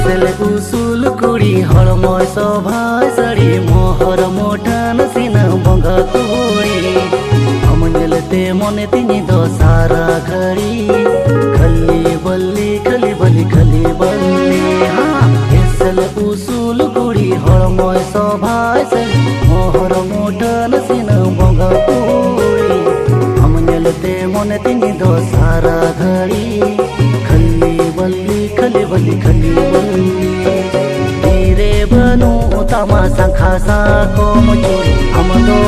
hassle उसूल कुड़ी हड़मय सभाय सड़ी मोहर मोठान सिना बंगा तोड़ी हमंजलते मने तिनी दो सारा घड़ी खली बल्ली खली बल्ली खली बल्ली हाँ हेसल उसूल कुड़ी हड़मय सभाय सड़ी मोहर मोठान सिना बंगा तोड़ी हमंजलते मने तिनी दो सारा घड़ी खली बल्ली खली बल्ली खली बल्ली तेरे बनो तमा संखासा को मचोरी हम दो